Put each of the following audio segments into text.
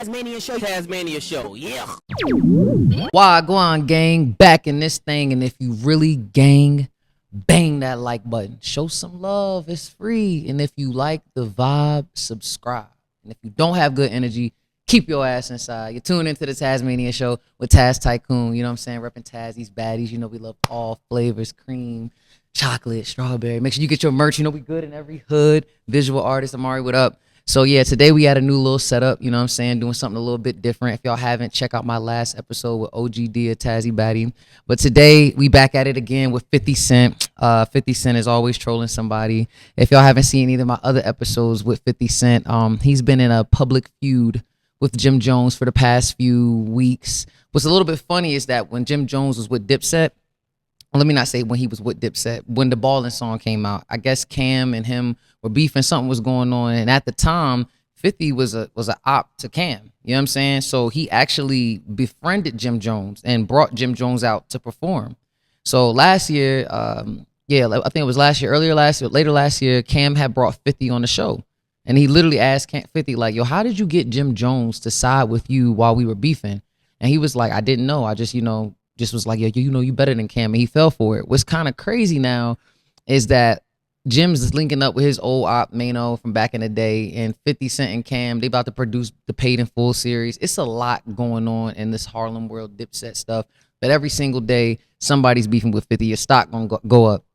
Tasmania show, yeah. Wagwan gang, back in this thing, and if you really gang, bang that like button. Show some love, it's free. And if you like the vibe, subscribe. And if you don't have good energy, keep your ass inside. You're tuning into the Tasmania show with Taz Tycoon, you know what I'm saying? Repping Taz, these baddies, you know we love all flavors, cream, chocolate, strawberry. Make sure you get your merch, you know we good in every hood. Visual artist, Amari, what up? So yeah, today we had a new little setup, you know what I'm saying, doing something a little bit different. If y'all haven't, check out my last episode with OG Dia, Tazzy Batty. But today we back at it again with 50 Cent. 50 Cent is always trolling somebody. If y'all haven't seen either of my other episodes with 50 Cent, he's been in a public feud with Jim Jones for the past few weeks. What's a little bit funny is that when Jim Jones was with Dipset, let me not say when he was with Dipset, when the Ballin' song came out, I guess Cam and him were beefing, something was going on. And at the time, 50 was a op to Cam. You know what I'm saying? So he actually befriended Jim Jones and brought Jim Jones out to perform. So last year, I think it was last year, later last year, Cam had brought 50 on the show. And he literally asked 50, like, yo, how did you get Jim Jones to side with you while we were beefing? And he was like, I didn't know. I just, just was like, yo, you better than Cam. And he fell for it. What's kind of crazy now is that Jim's is linking up with his old op, Mano, from back in the day. And 50 Cent and Cam, they about to produce the Paid in Full series. It's a lot going on in this Harlem World Dipset stuff. But every single day, somebody's beefing with 50. Your stock gonna go up.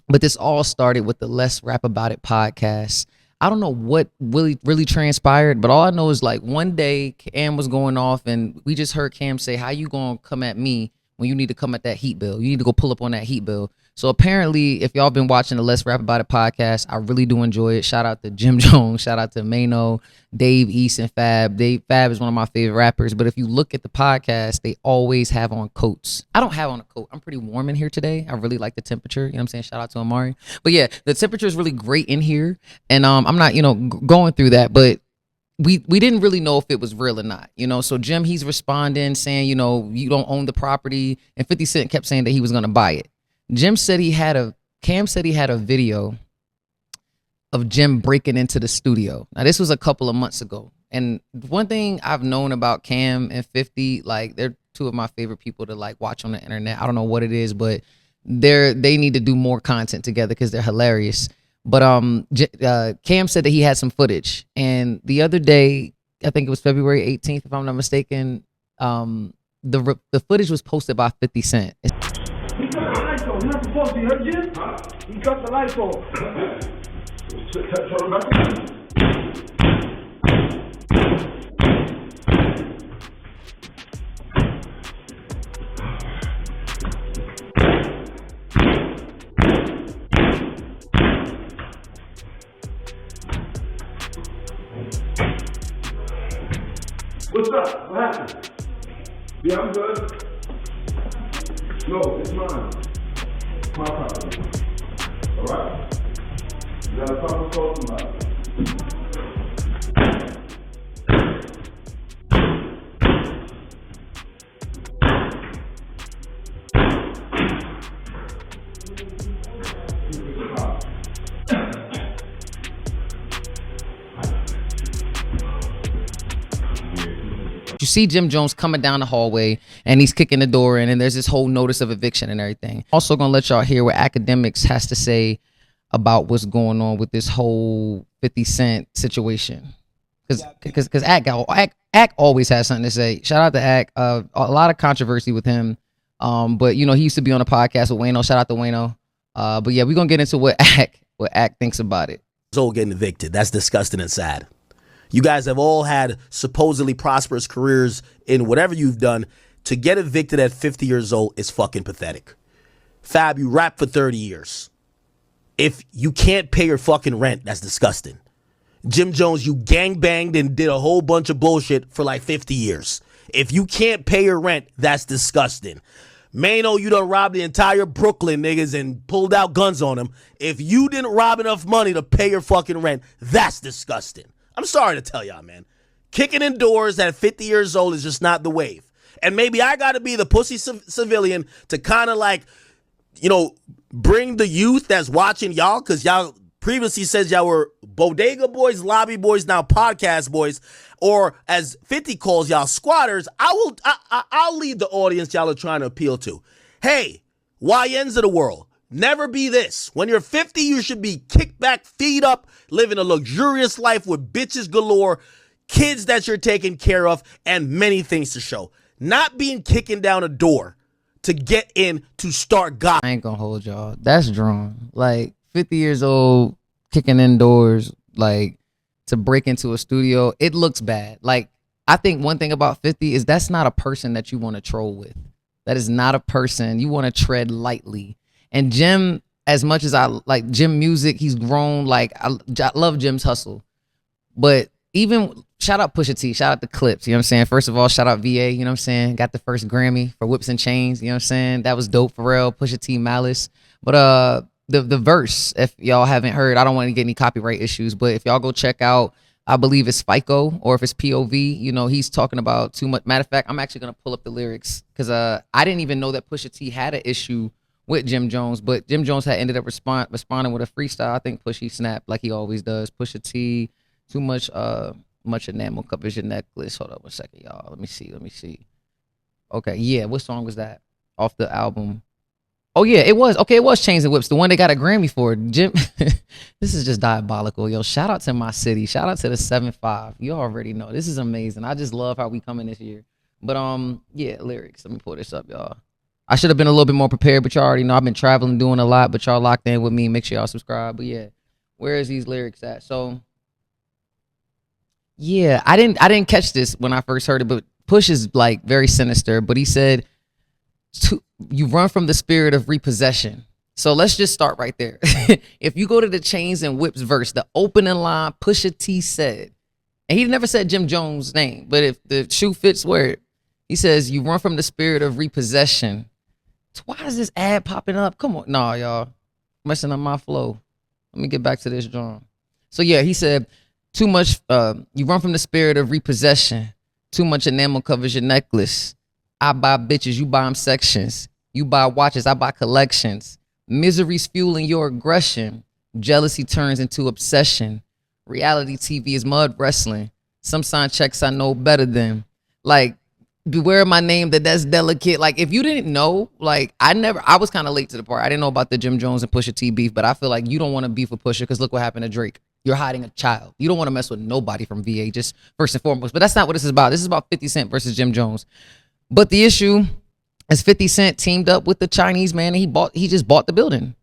But this all started with the Let's Rap About It podcast. I don't know what really transpired, but all I know is like one day Cam was going off and we just heard Cam say, how you gonna come at me when you need to come at that heat bill? You need to go pull up on that heat bill. So apparently, if y'all been watching the Let's Rap About It podcast, I really do enjoy it. Shout out to Jim Jones, shout out to Mano, Dave East, and Fab. Fab is one of my favorite rappers, but if you look at the podcast, they always have on coats. I don't have on a coat. I'm pretty warm in here today. I really like the temperature. You know what I'm saying? Shout out to Amari. But yeah, the temperature is really great in here, and I'm not, going through that, but we didn't really know if it was real or not, So Jim, he's responding saying, you don't own the property, and 50 Cent kept saying that he was going to buy it. Cam said he had a video of Jim breaking into the studio. Now this was a couple of months ago. And one thing I've known about Cam and 50, like they're two of my favorite people to like watch on the internet. I don't know what it is, but they need to do more content together because they're hilarious. But Cam said that he had some footage, and the other day, I think it was February 18th, if I'm not mistaken, the footage was posted by 50 Cent. He cut the lights off. You're not supposed to, you heard Jim? Huh? He cut the lights off. What's up? What happened? Yeah, I'm good. No, it's mine. It's my property. All right? You got a problem talking about? You see Jim Jones coming down the hallway and he's kicking the door in, and there's this whole notice of eviction and everything. Also gonna let y'all hear what Academics has to say about what's going on with this whole 50 Cent situation. Because Ack always has something to say. Shout out to Ack. A lot of controversy with him. But he used to be on a podcast with Wayno. Shout out to Wayno. But yeah, we're gonna get into what Ack thinks about it. All getting evicted. That's disgusting and sad. You guys have all had supposedly prosperous careers in whatever you've done. To get evicted at 50 years old is fucking pathetic. Fab, you rap for 30 years. If you can't pay your fucking rent, that's disgusting. Jim Jones, you gangbanged and did a whole bunch of bullshit for like 50 years. If you can't pay your rent, that's disgusting. Mano, you done robbed the entire Brooklyn niggas and pulled out guns on them. If you didn't rob enough money to pay your fucking rent, that's disgusting. I'm sorry to tell y'all, man. Kicking in doors at 50 years old is just not the wave. And maybe I got to be the pussy civilian to kind of like, bring the youth that's watching y'all, because y'all previously said y'all were bodega boys, lobby boys, now podcast boys, or as 50 calls y'all squatters, I'll lead the audience y'all are trying to appeal to. Hey, YNs of the world, never be this. When you're 50, you should be kicked back, feet up, living a luxurious life with bitches galore, kids that you're taking care of, and many things to show. Not being kicking down a door to get in to start God. I ain't gonna hold y'all. That's drawn. Like 50 years old, kicking indoors, like to break into a studio. It looks bad. Like I think one thing about 50 is that's not a person that you want to troll with. That is not a person you want to tread lightly. And Jim, as much as I like Jim music, he's grown. Like I love Jim's hustle, but even shout out Pusha T, shout out the Clips, you know what I'm saying? First of all, shout out VA, you know what I'm saying? Got the first Grammy for Whips and Chains, you know what I'm saying? That was dope for real. Pusha T, Malice. But the verse, if y'all haven't heard, I don't want to get any copyright issues, but if y'all go check out, I believe it's FICO or if it's POV, you know, he's talking about too much. Matter of fact, I'm actually going to pull up the lyrics because I didn't even know that Pusha T had an issue with Jim Jones, but Jim Jones had ended up responding with a freestyle. I think Pusha snapped like he always does. Pusha T, too much enamel covers your necklace. Hold up 1 second, y'all. Let me see. Okay, yeah. What song was that? Off the album. Oh yeah, it was. Okay, it was Chains and Whips, the one they got a Grammy for. Jim, this is just diabolical, yo. Shout out to my city. Shout out to the 7-5. You already know. This is amazing. I just love how we come in this year. But yeah, lyrics. Let me pull this up, y'all. I should have been a little bit more prepared, but y'all already know I've been traveling, doing a lot, but y'all locked in with me. Make sure y'all subscribe. But yeah, where is these lyrics at? So yeah, I didn't catch this when I first heard it, but Push is like very sinister. But he said, you run from the spirit of repossession. So let's just start right there. If you go to the Chains and Whips verse, the opening line Pusha T said, and he never said Jim Jones' name, but if the shoe fits, wear it. He says, you run from the spirit of repossession. Why is this ad popping up? Come on. Nah, y'all. Messing up my flow. Let me get back to this drum. So yeah, he said, too much, you run from the spirit of repossession. Too much enamel covers your necklace. I buy bitches, you buy them sections. You buy watches, I buy collections. Misery's fueling your aggression. Jealousy turns into obsession. Reality TV is mud wrestling. Some sign checks I know better than. Like, beware of my name, that's delicate. Like, if you didn't know, like, I was kind of late to the part. I didn't know about the Jim Jones and Pusha T beef, but I feel like you don't want to beef with Pusha because look what happened to Drake. You're hiding a child. You don't want to mess with nobody from VA, just first and foremost. But that's not what this is about. This is about 50 Cent versus Jim Jones. But the issue is 50 Cent teamed up with the Chinese man and he just bought the building.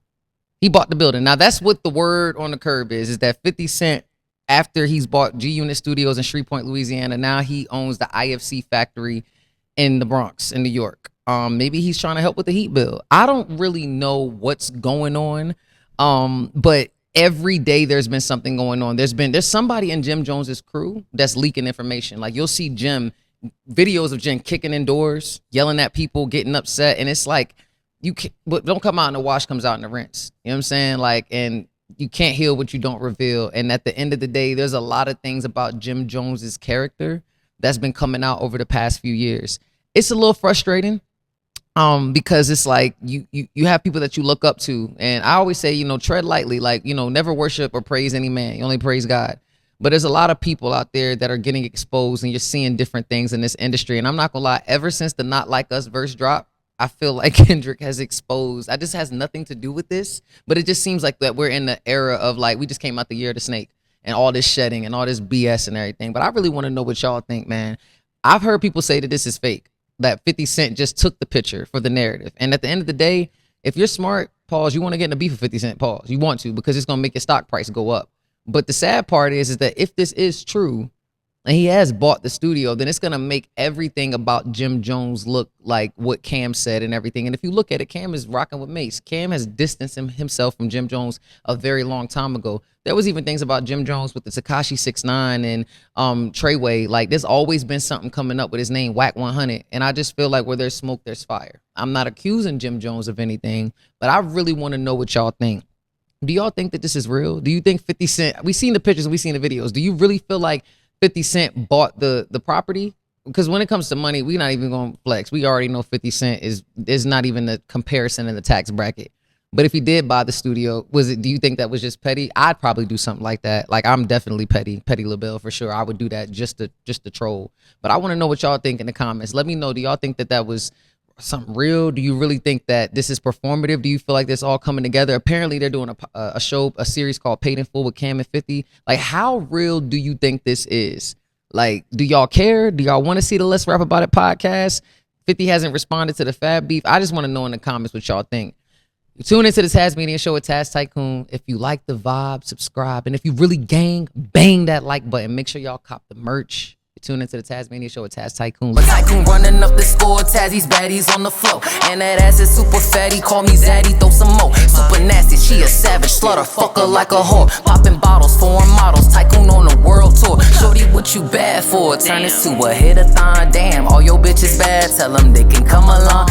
He bought the building. Now, that's what the word on the curb is that 50 Cent, after he's bought G-Unit Studios in Shreveport, Louisiana, now he owns the IFC factory in the Bronx, in New York. Maybe he's trying to help with the heat bill. I don't really know what's going on. But every day there's been something going on. There's somebody in Jim Jones's crew that's leaking information. Like you'll see videos of Jim kicking indoors, yelling at people, getting upset. And it's like, what don't come out in the wash comes out in the rinse. You know what I'm saying? Like, and you can't heal what you don't reveal. And at the end of the day, there's a lot of things about Jim Jones's character that's been coming out over the past few years. It's a little frustrating because it's like you have people that you look up to. And I always say, tread lightly, like, never worship or praise any man. You only praise God. But there's a lot of people out there that are getting exposed and you're seeing different things in this industry. And I'm not gonna lie, ever since the Not Like Us verse dropped, I feel like Kendrick has exposed. I just has nothing to do with this, but it just seems like that we're in the era of like, we just came out the year of the snake and all this shedding and all this BS and everything. But I really want to know what y'all think, man. I've heard people say that this is fake, that 50 Cent just took the picture for the narrative. And at the end of the day, if you're smart, pause, you want to get in a beef with 50 Cent, pause. You want to, because it's going to make your stock price go up. But the sad part is that if this is true and he has bought the studio, then it's going to make everything about Jim Jones look like what Cam said and everything. And if you look at it, Cam is rocking with Mace. Cam has distanced himself from Jim Jones a very long time ago. There was even things about Jim Jones with the Tekashi 6ix9ine and Treyway. Like, there's always been something coming up with his name, Whack 100. And I just feel like where there's smoke, there's fire. I'm not accusing Jim Jones of anything, but I really want to know what y'all think. Do y'all think that this is real? Do you think 50 Cent, we've seen the pictures, we've seen the videos. Do you really feel like 50 Cent bought the property? Because when it comes to money, we're not even going to flex. We already know 50 Cent is not even the comparison in the tax bracket. But if he did buy the studio, do you think that was just petty? I'd probably do something like that. Like, I'm definitely petty LaBelle for sure. I would do that just to troll. But I want to know what y'all think in the comments. Let me know. Do y'all think that was something real? Do you really think that this is performative? Do you feel like this all coming together? Apparently they're doing a series called Paid in Full with Cam and 50. Like, how real do you think this is? Like, do y'all care? Do y'all want to see the Let's Rap About It podcast? 50 hasn't responded to the Fab beef. I just want to know in the comments what y'all think. Tune into the Tasmanian Show with Taz Tycoon. If you like the vibe, subscribe. And if you really gang, bang that like button. Make sure y'all cop the merch. Tune into the Tasmanian Show with Taz Tycoon. Tycoon running up the score, Tazzy's baddies on the floor. And that ass is super fatty, call me Zaddy, throw some more. Super nasty, she a savage, slaughter fucker like a whore. Popping bottles, foreign models, Tycoon on the world tour. Shorty, what you bad for? Turn this to a hit-a-thon, damn. All your bitches bad, tell them they can come along.